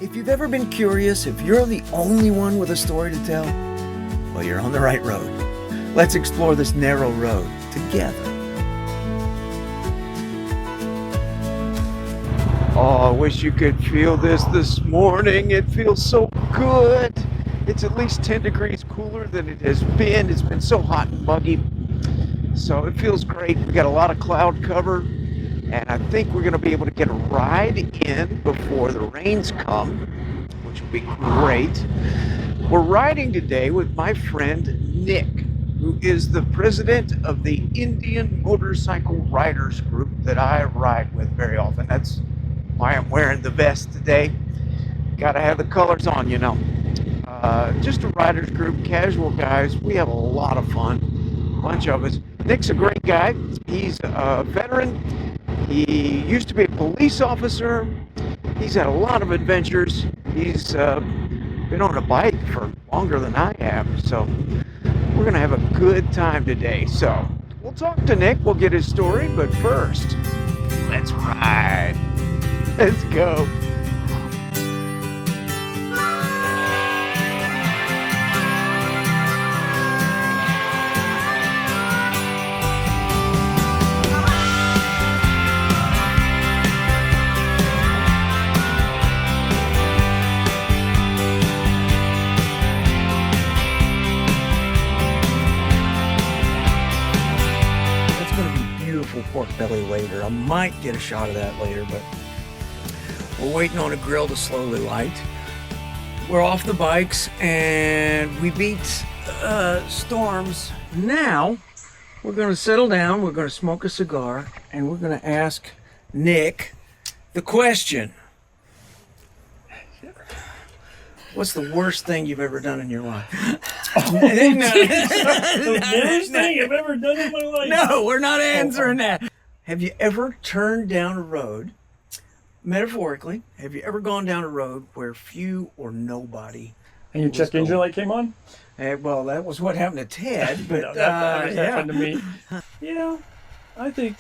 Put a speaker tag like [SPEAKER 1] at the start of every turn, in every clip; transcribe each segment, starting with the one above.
[SPEAKER 1] If you've ever been curious if you're the only one with a story to tell, well, you're on the right road. Let's explore this narrow road together. Oh, I wish you could feel this morning. It feels so good. It's at least 10 degrees cooler than it has been. It's been so hot and muggy. So it feels great. We got a lot of cloud cover. And I think we're going to be able to get a ride in before the rains come, which will be great. We're riding today with my friend Nick, who is the president of the Indian Motorcycle Riders Group that I ride with very often. That's why I'm wearing the vest today. Got to have the colors on, you know. Just a riders group, casual guys. We have a lot of fun, a bunch of us. Nick's a great guy. He's a veteran. He used to be a police officer. He's had a lot of adventures. He's been on a bike for longer than I have. So we're going to have a good time today. So we'll talk to Nick. We'll get his story. But first, let's ride. Let's go. Pork belly later. I might get a shot of that later, but we're waiting on a grill to slowly light. We're off the bikes and we beat storms. Now we're going to settle down, we're going to smoke a cigar, and we're going to ask Nick the question. What's the worst thing you've ever done in your life?
[SPEAKER 2] The worst thing I've ever done in my life?
[SPEAKER 1] No, we're not answering that. Have you ever turned down a road, metaphorically, have you ever gone down a road where few or nobody
[SPEAKER 2] and your check engine light came on?
[SPEAKER 1] Well, that was what happened to Ted, but
[SPEAKER 2] no, that happened to me. Yeah, I think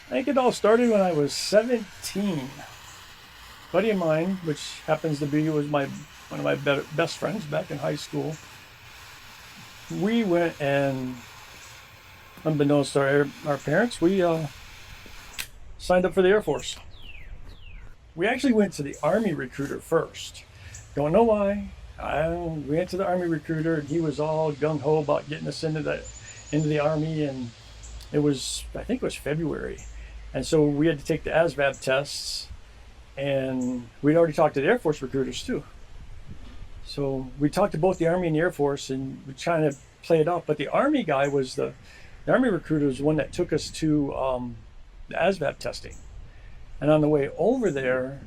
[SPEAKER 2] it all started when I was 17. A buddy of mine, which happens to be one of my best friends back in high school, we went and, unbeknownst to our parents, we signed up for the Air Force. We actually went to the Army recruiter first. Don't know why. We went to the Army recruiter and he was all gung-ho about getting us into the Army, and I think it was February. And so we had to take the ASVAB tests. And we'd already talked to the Air Force recruiters too. So we talked to both the Army and the Air Force and we're trying to play it out. But the Army guy the Army recruiter was the one that took us to the ASVAB testing. And on the way over there,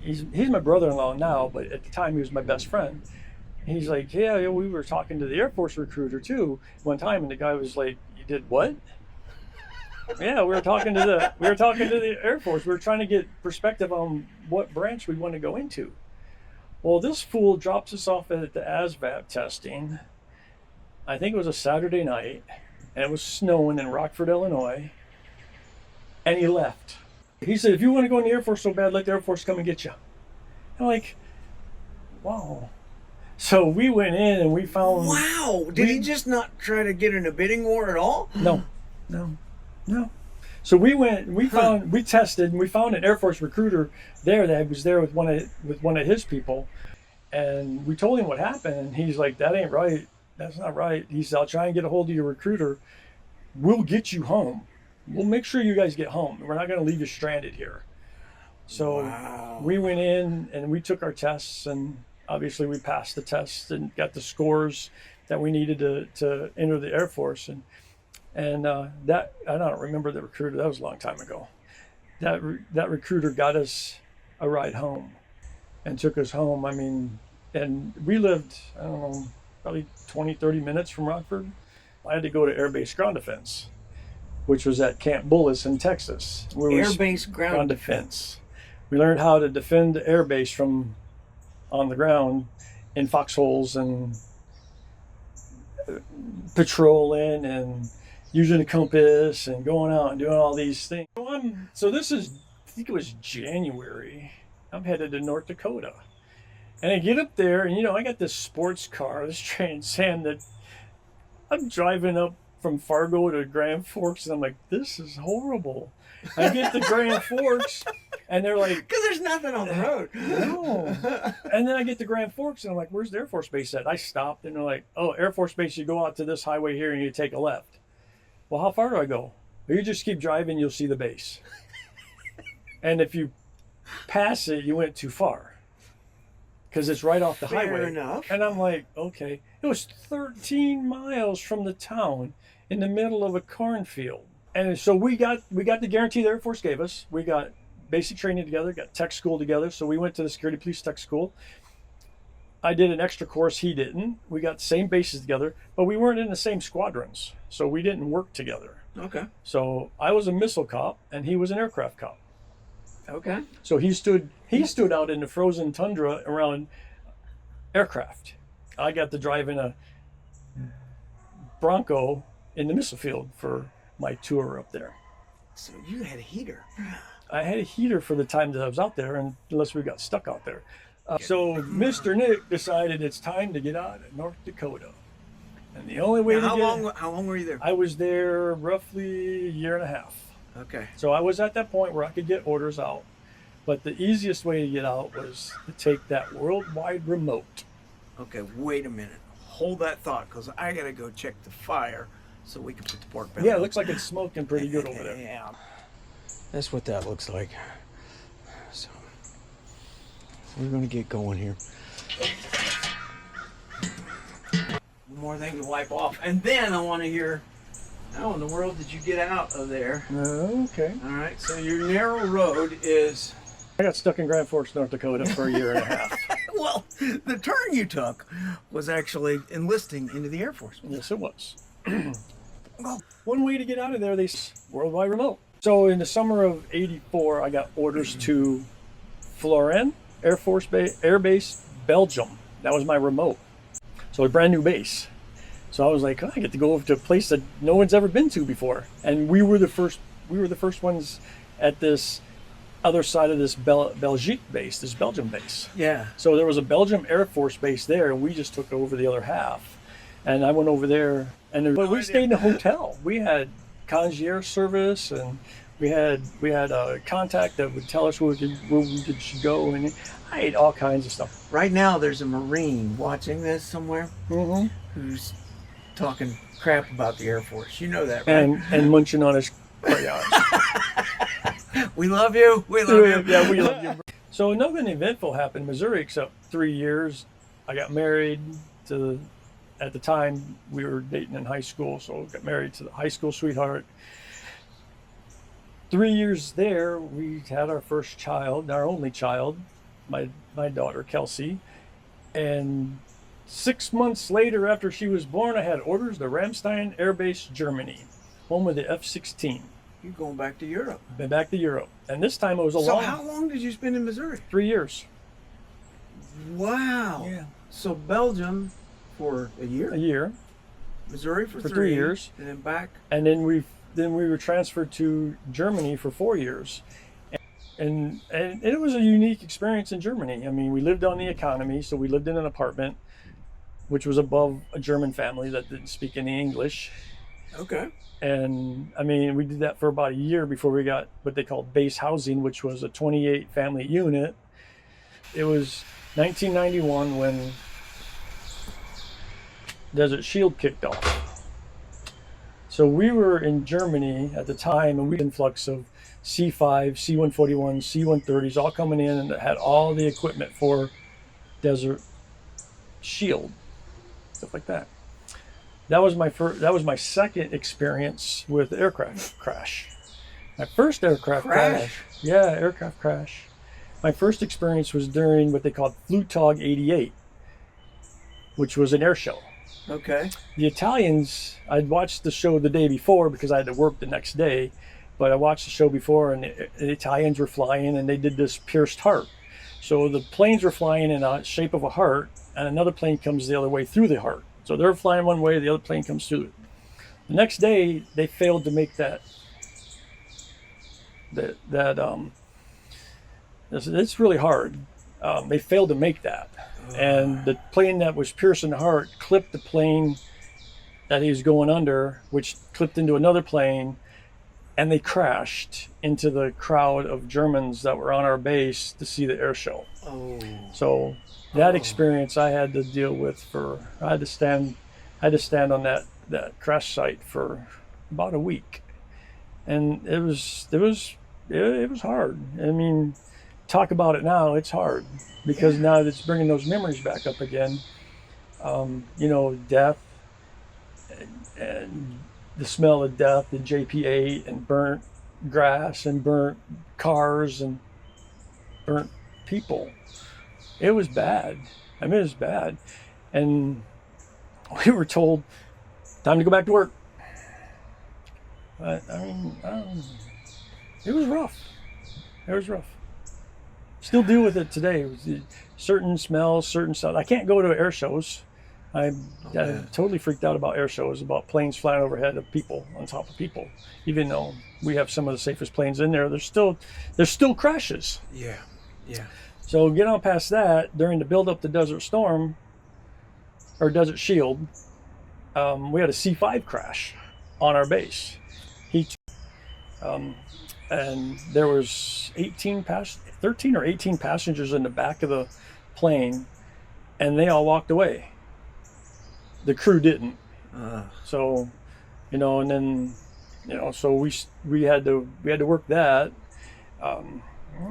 [SPEAKER 2] he's my brother-in-law now, but at the time he was my best friend. And he's like, yeah, we were talking to the Air Force recruiter too one time. And the guy was like, you did what? Yeah, we were talking to the Air Force. We were trying to get perspective on what branch we want to go into. Well, this fool drops us off at the ASVAB testing. I think it was a Saturday night, and it was snowing in Rockford, Illinois, and he left. He said, if you want to go in the Air Force so bad, let the Air Force come and get you. I'm like, wow. So we went in and we found...
[SPEAKER 1] Wow! Did he just not try to get in a bidding war at all?
[SPEAKER 2] No. So we went, we tested, and we found an Air Force recruiter there that was there with one of his people, and we told him what happened, and he's like, that ain't right. That's not right. He said, I'll try and get a hold of your recruiter. We'll get you home. We'll make sure you guys get home. We're not going to leave you stranded here. So we went in and we took our tests, and obviously we passed the tests and got the scores that we needed to enter the Air Force. And that, I don't remember the recruiter, that was a long time ago. That recruiter got us a ride home and took us home. I mean, and we lived, I don't know, probably 20, 30 minutes from Rockford. I had to go to Air Base Ground Defense, which was at Camp Bullis in Texas.
[SPEAKER 1] Air Base Ground Defense.
[SPEAKER 2] We learned how to defend the air base from on the ground in foxholes and patrolling and using a compass and going out and doing all these things. So this is think it was January. I'm headed to North Dakota. And I get up there, and I got this sports car, this Trans Am that I'm driving up from Fargo to Grand Forks, and I'm like, this is horrible. I get to Grand Forks, and they're like...
[SPEAKER 1] Because there's nothing on the road.
[SPEAKER 2] No. And then I get to Grand Forks, and I'm like, where's the Air Force Base at? I stopped, and they're like, oh, Air Force Base, you go out to this highway here, and you take a left. Well, how far do I go? Well, you just keep driving, you'll see the base. And if you pass it, you went too far. Because it's right off the highway.
[SPEAKER 1] Fair enough.
[SPEAKER 2] And I'm like, okay. It was 13 miles from the town in the middle of a cornfield. And so we got the guarantee the Air Force gave us. We got basic training together, got tech school together. So we went to the security police tech school. I did an extra course, he didn't. We got the same bases together, but we weren't in the same squadrons. So we didn't work together.
[SPEAKER 1] Okay.
[SPEAKER 2] So I was a missile cop and he was an aircraft cop.
[SPEAKER 1] Okay.
[SPEAKER 2] So he stood out in the frozen tundra around aircraft. I got to drive in a Bronco in the missile field for my tour up there.
[SPEAKER 1] So you had a heater.
[SPEAKER 2] I had a heater for the time that I was out there, and unless we got stuck out there. So Mr. Nick decided it's time to get out of North Dakota. And the only way
[SPEAKER 1] How long were you there?
[SPEAKER 2] I was there roughly a year and a half.
[SPEAKER 1] Okay.
[SPEAKER 2] So I was at that point where I could get orders out. But the easiest way to get out was to take that worldwide remote.
[SPEAKER 1] Okay, wait a minute. Hold that thought, because I got to go check the fire so we can put the pork belly.
[SPEAKER 2] Yeah, it looks like it's smoking pretty good over there.
[SPEAKER 1] Yeah. That's what that looks like. So we're going to get going here. One more thing to wipe off. And then I want to hear, how in the world did you get out of there?
[SPEAKER 2] Okay.
[SPEAKER 1] All right, so your narrow road is...
[SPEAKER 2] I got stuck in Grand Forks, North Dakota for a year and a half.
[SPEAKER 1] Well, the turn you took was actually enlisting into the Air Force.
[SPEAKER 2] Yes, it was.
[SPEAKER 1] Well,
[SPEAKER 2] One way to get out of there, worldwide remote. So in the summer of '84, I got orders to Florin Air Base, Belgium. That was my remote. So a brand new base. So I was like, oh, I get to go over to a place that no one's ever been to before. And we were the first ones at this other side of this Belgique base, this Belgium base.
[SPEAKER 1] yeah.
[SPEAKER 2] So there was a Belgium Air Force base there, and we just took over the other half. And I went over there, but we stayed in a hotel. We had concierge service, and we had a contact that would tell us where we should go, and I ate all kinds of stuff.
[SPEAKER 1] Right now, there's a Marine watching this somewhere who's talking crap about the Air Force. You know that, right?
[SPEAKER 2] And munching on his crayons.
[SPEAKER 1] We love you. We love you.
[SPEAKER 2] Yeah, we love you. So nothing eventful happened in Missouri except 3 years. I got married at the time we were dating in high school, so I got married to the high school sweetheart. 3 years there, we had our first child, our only child, my daughter Kelsey. And 6 months later, after she was born, I had orders to Ramstein Air Base, Germany, home of the F-16.
[SPEAKER 1] You're going back to Europe.
[SPEAKER 2] Been back to Europe, and this time it was
[SPEAKER 1] So how long did you spend in Missouri?
[SPEAKER 2] 3 years.
[SPEAKER 1] Wow.
[SPEAKER 2] Yeah.
[SPEAKER 1] So Belgium for a year?
[SPEAKER 2] A year.
[SPEAKER 1] Missouri for
[SPEAKER 2] 3 years.
[SPEAKER 1] And then back?
[SPEAKER 2] And then we were transferred to Germany for 4 years. And it was a unique experience in Germany. I mean, we lived on the economy, so we lived in an apartment, which was above a German family that didn't speak any English.
[SPEAKER 1] Okay.
[SPEAKER 2] And I mean, we did that for about a year before we got what they called base housing, which was a 28 family unit. It was 1991 when Desert Shield kicked off. So we were in Germany at the time, and we had an influx of C5, C-141, C-130s all coming in, and had all the equipment for Desert Shield, stuff like that. That was my second experience with aircraft crash. My first aircraft crash. Yeah, aircraft crash. My first experience was during what they called Flugtag 88, which was an air show.
[SPEAKER 1] Okay.
[SPEAKER 2] The Italians, I'd watched the show the day before because I had to work the next day, but I watched the show before, and the Italians were flying, and they did this pierced heart. So the planes were flying in a shape of a heart, and another plane comes the other way through the heart. So they're flying one way, the other plane comes through it. The next day, they failed to make that It's really hard. They failed to make that. And the plane that was piercing the heart clipped the plane that he was going under, which clipped into another plane, and they crashed into the crowd of Germans that were on our base to see the air show.
[SPEAKER 1] Oh.
[SPEAKER 2] So that experience I had to deal with I had to stand on that crash site for about a week. And it was hard. I mean, talk about it now, it's hard because now it's bringing those memories back up again. Death and the smell of death, the JP8 and burnt grass and burnt cars and burnt people. It was bad. I mean, it was bad. And we were told, time to go back to work. But, it was rough. It was rough. Still deal with it today. Certain smells, certain stuff. I can't go to air shows. I'm totally freaked out about air shows, about planes flying overhead of people, on top of people. Even though we have some of the safest planes in there, there's still crashes.
[SPEAKER 1] Yeah, yeah.
[SPEAKER 2] So get on past that. During the build up to Desert Storm, or Desert Shield, we had a C5 crash on our base. And there was 13 or 18 passengers in the back of the plane, and they all walked away. The crew didn't. So, and then, so we had to work that. I'm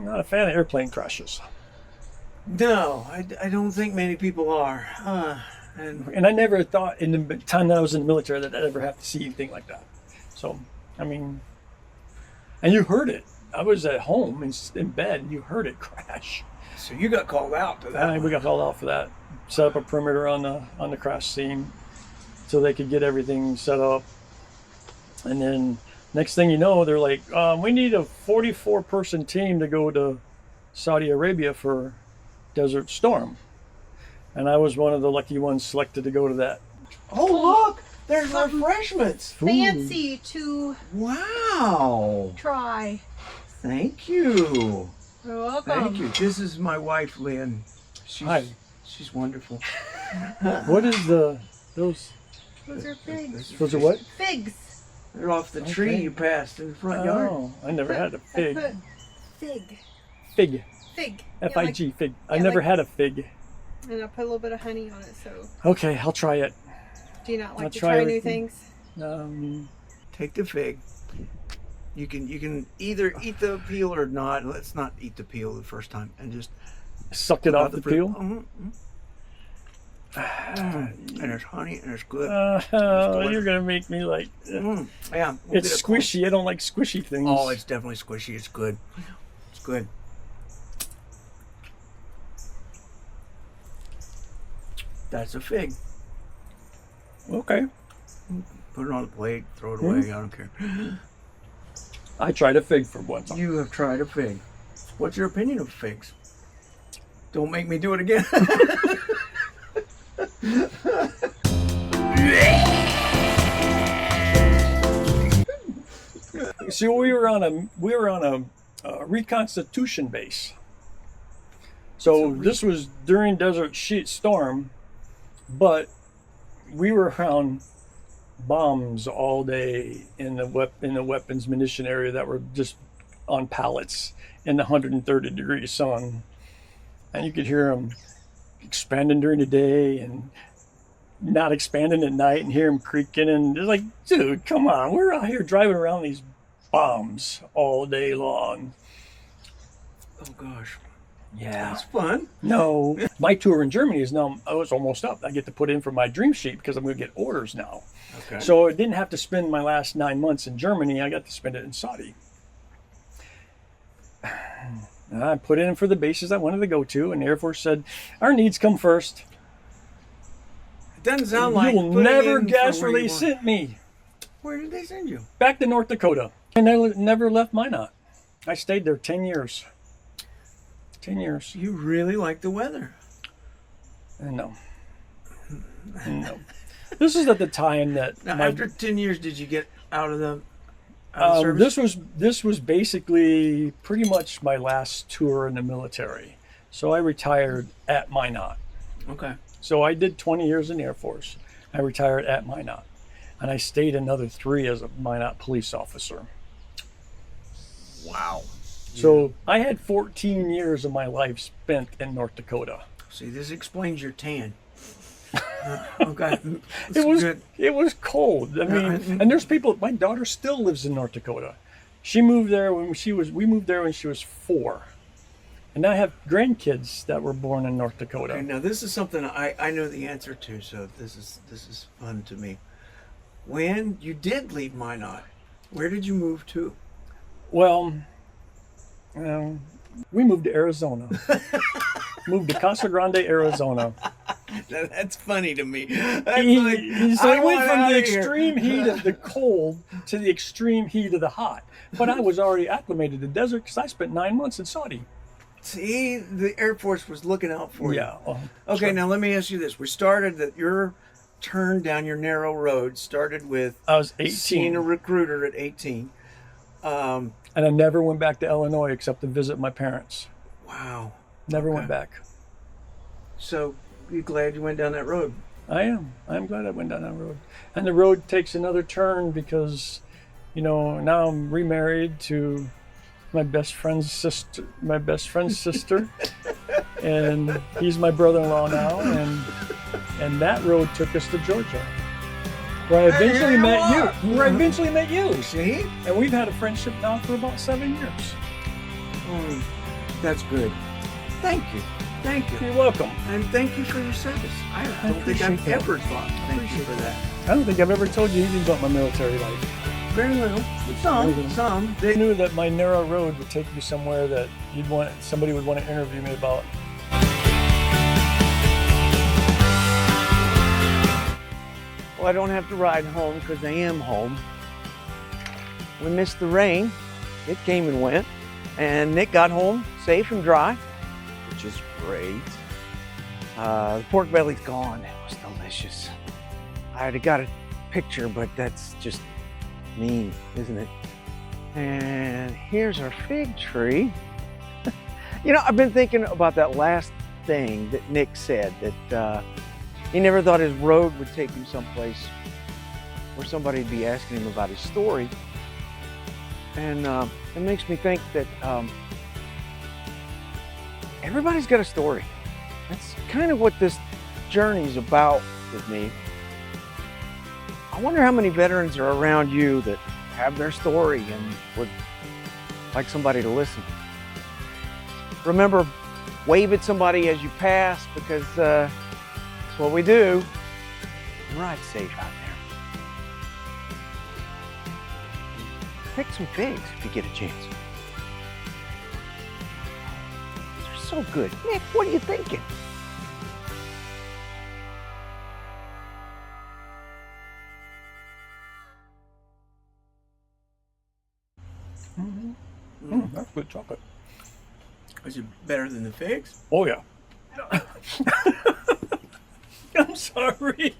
[SPEAKER 2] not a fan of airplane crashes.
[SPEAKER 1] No, I don't think many people are.
[SPEAKER 2] And I never thought in the time that I was in the military that I'd ever have to see anything like that. So, I mean, and you heard it. I was at home in bed, and you heard it crash.
[SPEAKER 1] So you got called out to that.
[SPEAKER 2] We got called out for that. Set up a perimeter on the crash scene so they could get everything set up. And then next thing you know, they're like, we need a 44-person team to go to Saudi Arabia for Desert Storm. And I was one of the lucky ones selected to go to that.
[SPEAKER 1] Oh, look! There's refreshments.
[SPEAKER 3] Fancy to try.
[SPEAKER 1] Thank you.
[SPEAKER 3] You're welcome.
[SPEAKER 1] Thank you. This is my wife, Lynn.
[SPEAKER 2] Hi.
[SPEAKER 1] She's wonderful.
[SPEAKER 2] What is those?
[SPEAKER 3] Those are figs.
[SPEAKER 2] Those are what?
[SPEAKER 3] Figs.
[SPEAKER 1] They're off the tree you passed in the front yard.
[SPEAKER 2] Oh, I never had a fig.
[SPEAKER 3] Fig.
[SPEAKER 2] Fig.
[SPEAKER 3] Fig.
[SPEAKER 2] F-I-G, fig. I never had a fig.
[SPEAKER 3] And I put a little bit of honey on it, so.
[SPEAKER 2] Okay, I'll try it.
[SPEAKER 3] Do you not like
[SPEAKER 2] I'll
[SPEAKER 3] to
[SPEAKER 2] try
[SPEAKER 3] try new things?
[SPEAKER 1] Take the fig. You can either eat the peel or not. Let's not eat the peel the first time and just
[SPEAKER 2] suck it off the peel.
[SPEAKER 1] And there's honey and there's good.
[SPEAKER 2] You're gonna make me like.
[SPEAKER 1] Yeah,
[SPEAKER 2] it's squishy. I don't like squishy things.
[SPEAKER 1] Oh, it's definitely squishy. It's good. It's good. That's a fig.
[SPEAKER 2] Okay.
[SPEAKER 1] Put it on the plate. Throw it away. I don't care.
[SPEAKER 2] I tried a fig for one time.
[SPEAKER 1] You have tried a fig. What's your opinion of figs? Don't make me do it again.
[SPEAKER 2] See, we were on a reconstitution base. So this was during Desert Storm, but we were around bombs all day in the weapons munition area that were just on pallets in the 130-degree sun, and you could hear them expanding during the day and not expanding at night, and hear them creaking, and it's like, dude, come on, we're out here driving around these bombs all day long.
[SPEAKER 1] Oh gosh.
[SPEAKER 2] Yeah.
[SPEAKER 1] That's fun.
[SPEAKER 2] No. My tour in Germany is now, it's almost up. I get to put in for my dream sheet because I'm going to get orders now.
[SPEAKER 1] Okay.
[SPEAKER 2] So I didn't have to spend my last 9 months in Germany. I got to spend it in Saudi. And I put in for the bases I wanted to go to, and the Air Force said, our needs come first.
[SPEAKER 1] It doesn't sound like
[SPEAKER 2] you'll never guess where they sent me.
[SPEAKER 1] Where did they send you?
[SPEAKER 2] Back to North Dakota. And I never left Minot. I stayed there 10 years. 10 years.
[SPEAKER 1] You really like the weather.
[SPEAKER 2] No. No. This is at the time that...
[SPEAKER 1] Now, after 10 years, did you get out of the out of service?
[SPEAKER 2] This was basically pretty much my last tour in the military. So I retired at Minot.
[SPEAKER 1] Okay.
[SPEAKER 2] So I did 20 years in the Air Force. I retired at Minot, and I stayed another 3 as a Minot police officer.
[SPEAKER 1] Wow.
[SPEAKER 2] So I had 14 years of my life spent in North Dakota.
[SPEAKER 1] See, this explains your tan. Okay.
[SPEAKER 2] It was cold. I mean, and there's people. My daughter still lives in North Dakota. She moved there when we moved there when she was 4, and I have grandkids that were born in North Dakota.
[SPEAKER 1] Okay, now this is something I know the answer to, so this is fun to me. When you did leave Minot, where did you move to?
[SPEAKER 2] Well, we moved to Arizona. Moved to Casa Grande, Arizona.
[SPEAKER 1] That's funny to me.
[SPEAKER 2] So I went from the extreme heat of the cold to the extreme heat of the hot. But I was already acclimated to the desert because I spent 9 months in Saudi.
[SPEAKER 1] See, the Air Force was looking out for you.
[SPEAKER 2] Yeah.
[SPEAKER 1] Okay, now let me ask you this. We started that your turn down your narrow road started with
[SPEAKER 2] I was 18.
[SPEAKER 1] Seeing a recruiter at 18.
[SPEAKER 2] And I never went back to Illinois except to visit my parents.
[SPEAKER 1] Wow.
[SPEAKER 2] Never went back.
[SPEAKER 1] So you glad you went down that road?
[SPEAKER 2] I am. I'm glad I went down that road. And the road takes another turn because, now I'm remarried to my best friend's sister. And he's my brother-in-law now. And that road took us to Georgia, where I eventually met you.
[SPEAKER 1] See?
[SPEAKER 2] And we've had a friendship now for about 7 years.
[SPEAKER 1] That's good. Thank you. Thank you.
[SPEAKER 2] You're welcome.
[SPEAKER 1] And thank you for your service. I don't think I've ever thought thank you for that.
[SPEAKER 2] I don't think I've ever told you anything about my military life.
[SPEAKER 1] Very little. Some.
[SPEAKER 2] I knew that my narrow road would take me somewhere that somebody would want to interview me about.
[SPEAKER 1] Well, I don't have to ride home because I am home. We missed the rain. It came and went. And Nick got home safe and dry, which is great. The pork belly's gone. It was delicious. I'd have got a picture, but that's just mean, isn't it? And here's our fig tree. I've been thinking about that last thing that Nick said, that he never thought his road would take him someplace where somebody would be asking him about his story. And it makes me think that everybody's got a story. That's kind of what this journey is about with me. I wonder how many veterans are around you that have their story and would like somebody to listen. Remember, wave at somebody as you pass, because that's what we do. Ride safe out there. Pick some figs if you get a chance. They're so good. Nick, what are you thinking?
[SPEAKER 2] That's good chocolate.
[SPEAKER 1] Is it better than the figs?
[SPEAKER 2] Oh, yeah. I'm sorry.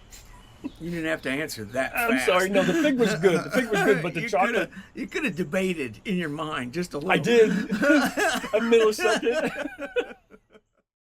[SPEAKER 1] You didn't have to answer that fast.
[SPEAKER 2] I'm sorry. No, the fig was good. The fig was good, but the chocolate...
[SPEAKER 1] You could have debated in your mind just a little.
[SPEAKER 2] I did. A millisecond.